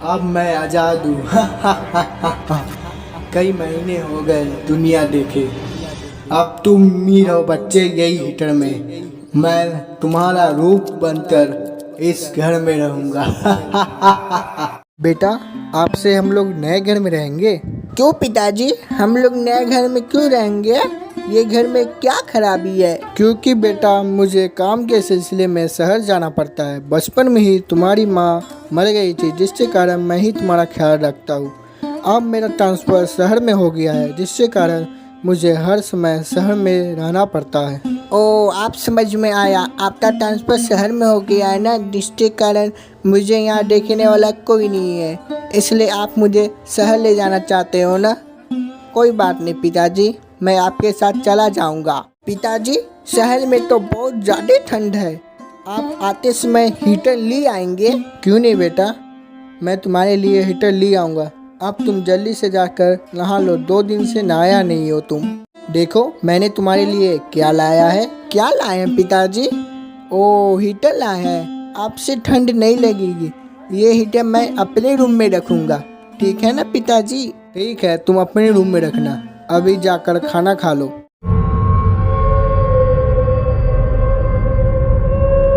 अब मैं आज़ाद हूँ। कई महीने हो गए दुनिया देखे। अब तुम मी रहो बच्चे यही हीटर में। मैं तुम्हारा रूप बनकर इस घर में रहूँगा। बेटा, आपसे हम लोग नए घर में रहेंगे। क्यों पिताजी, हम लोग नए घर में क्यों रहेंगे? ये घर में क्या खराबी है? क्योंकि बेटा मुझे काम के सिलसिले में शहर जाना पड़ता है। बचपन में ही तुम्हारी माँ मर गई थी, जिसके कारण मैं ही तुम्हारा ख्याल रखता हूँ। अब मेरा ट्रांसफ़र शहर में हो गया है, जिसके कारण मुझे हर समय शहर में रहना पड़ता है। ओ, आप समझ में आया। आपका ट्रांसफ़र शहर में हो गया है ना, जिसके कारण मुझे यहाँ देखने वाला कोई नहीं है, इसलिए आप मुझे शहर ले जाना चाहते हो ना। कोई बात नहीं पिताजी, मैं आपके साथ चला जाऊंगा। पिताजी, शहर में तो बहुत ज़्यादा ठंड है, आप आते समय हीटर ले आएंगे? क्यों नहीं बेटा, मैं तुम्हारे लिए हीटर ले आऊँगा। अब तुम जल्दी से जाकर नहा लो, 2 दिन से नहाया नहीं हो तुम। देखो मैंने तुम्हारे लिए क्या लाया है। क्या लाए हैं पिताजी? ओ, हीटर लाए हैं। आपसे ठंड नहीं लगेगी। ये हीटर मैं अपने रूम में रखूँगा, ठीक है ना पिताजी? ठीक है, तुम अपने रूम में रखना। अभी जाकर खाना खा लो।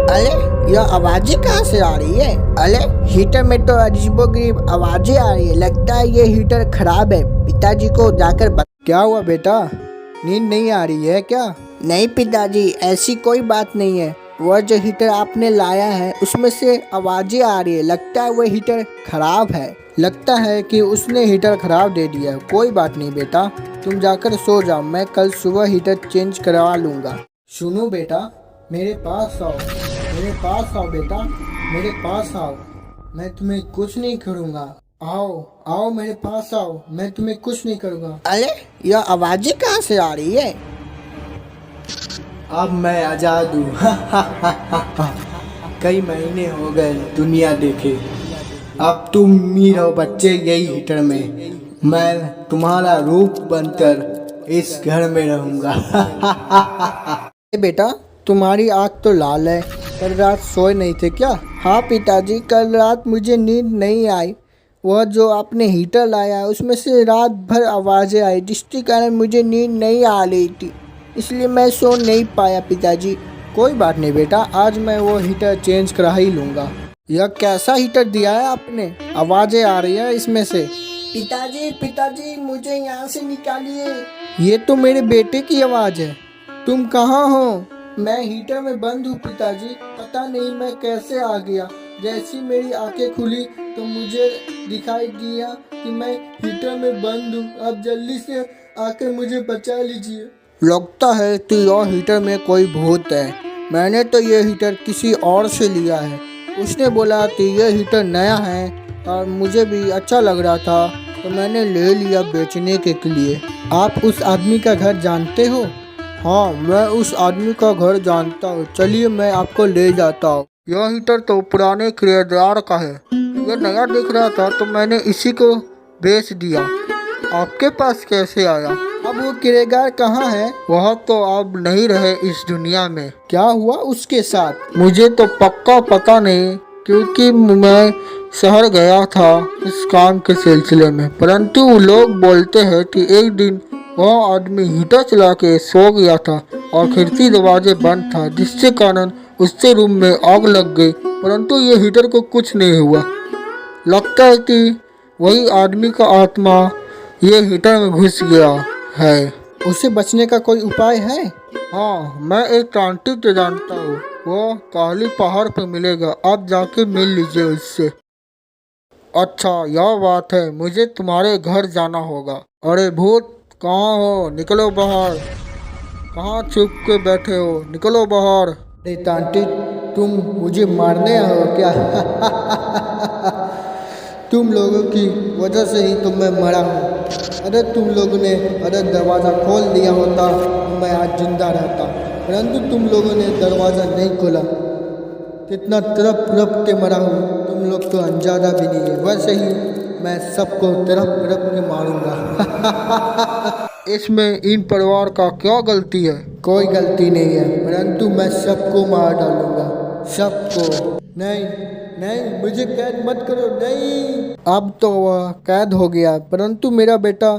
अरे, यह आवाज़ें कहाँ से आ रही है? अरे, हीटर में तो अजीबोगरीब आवाज़ें आ रही है। लगता है ये हीटर खराब है। पिताजी को जाकर क्या हुआ बेटा, नींद नहीं आ रही है क्या? नहीं पिताजी, ऐसी कोई बात नहीं है। वह जो हीटर आपने लाया है उसमें से आवाज़ें आ रही है। लगता है वह हीटर खराब है। लगता है कि उसने हीटर खराब दे दिया। कोई बात नहीं बेटा, तुम जाकर सो जाओ, मैं कल सुबह हीटर चेंज करवा लूँगा। सुनो बेटा, मेरे पास आओ, मेरे पास आओ बेटा, मेरे पास आओ। मैं तुम्हें कुछ नहीं करूँगा। आओ आओ मेरे पास आओ, मैं तुम्हें कुछ नहीं करूँगा। अरे, यह आवाज़ें कहाँ से आ रही है? अब मैं आज़ाद हूँ। कई महीने हो गए दुनिया देखे। अब तुम मी रहो बच्चे यही हीटर में। मैं तुम्हारा रूप बनकर इस घर में रहूँगा। बेटा, तुम्हारी आँख तो लाल है। कल रात सोए नहीं थे क्या? हाँ पिताजी, कल रात मुझे नींद नहीं आई। वह जो आपने हीटर लाया उसमें से रात भर आवाज़ें आई, जिसके कारण मुझे नींद नहीं आ रही थी, इसलिए मैं सो नहीं पाया पिताजी। कोई बात नहीं बेटा, आज मैं वो हीटर चेंज करा ही लूँगा। यह कैसा हीटर दिया है आपने? आवाज़ें आ रही है इसमें से। पिताजी पिताजी, मुझे यहाँ से निकालिए। ये तो मेरे बेटे की आवाज़ है। तुम कहाँ हो? मैं हीटर में बंद हूँ पिताजी, पता नहीं मैं कैसे आ गया। जैसी मेरी आंखें खुली तो मुझे दिखाई दिया कि मैं हीटर में बंद हूँ। अब जल्दी से आकर मुझे बचा लीजिए। लगता है कि यह हीटर में कोई भूत है। मैंने तो ये हीटर किसी और से लिया है। उसने बोला कि यह हीटर नया है और मुझे भी अच्छा लग रहा था, तो मैंने ले लिया बेचने के लिए। आप उस आदमी का घर जानते हो? हाँ, मैं उस आदमी का घर जानता हूँ। चलिए मैं आपको ले जाता हूँ। यह हीटर तो पुराने किराएदार का है। यह नया दिख रहा था तो मैंने इसी को बेच दिया। आपके पास कैसे आया? अब वो किराएदार कहाँ है? वह तो अब नहीं रहे इस दुनिया में। क्या हुआ उसके साथ? मुझे तो पक्का पता नहीं, क्योंकि मैं शहर गया था इस काम के सिलसिले में। परंतु लोग बोलते हैं कि एक दिन वह आदमी हीटर चला के सो गया था और खिड़की दरवाजे बंद था, जिसके कारण उसके रूम में आग लग गई। परंतु ये हीटर को कुछ नहीं हुआ। लगता है कि वही आदमी का आत्मा ये हीटर में घुस गया है। उसे बचने का कोई उपाय है? हाँ, मैं एक तांत्रिक को जानता हूँ। वो काली पहाड़ पर मिलेगा, आप जाके मिल लीजिए उससे। अच्छा, यह बात है, मुझे तुम्हारे घर जाना होगा। अरे भूत, कहाँ हो? निकलो बाहर। कहाँ छुप के बैठे हो? निकलो बाहर। अरे तांत्रिक, तुम मुझे मारने आए हो क्या? तुम लोगों की वजह से ही तो मैं मरा हूँ। अरे तुम लोगों ने अगर दरवाज़ा खोल दिया होता तो मैं आज जिंदा रहता, परंतु तुम लोगों ने दरवाज़ा नहीं खोला। कितना तड़प तड़प के मरा हूँ, तुम लोग तो अंदाजा भी नहीं है। वैसे ही मैं सबको तड़प तड़प के मारूंगा। इसमें इन परिवार का क्या गलती है? कोई गलती नहीं है, परंतु मैं सबको मार डालूंगा, सबको। नहीं, नहीं, मुझे कैद मत करो, नहीं। अब तो वह कैद हो गया, परंतु मेरा बेटा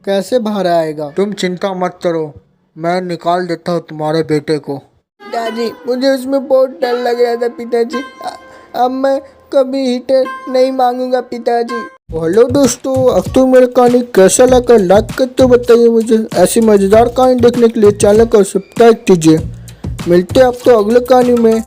कैसे बाहर आएगा? तुम चिंता मत करो, मैं निकाल देता हूँ तुम्हारे बेटे को। पिताजी मुझे उसमें बहुत डर लग रहा था पिताजी। अब मैं कभी हीटर नहीं मांगूंगा पिताजी। हेलो दोस्तों, अब तो मेरा कहानी कैसा लगा लाइक करके बताइए मुझे। ऐसी मजेदार कहानी देखने के लिए चैनल को सब्सक्राइब कीजिए। मिलते हैं अब तो अगले कहानी में।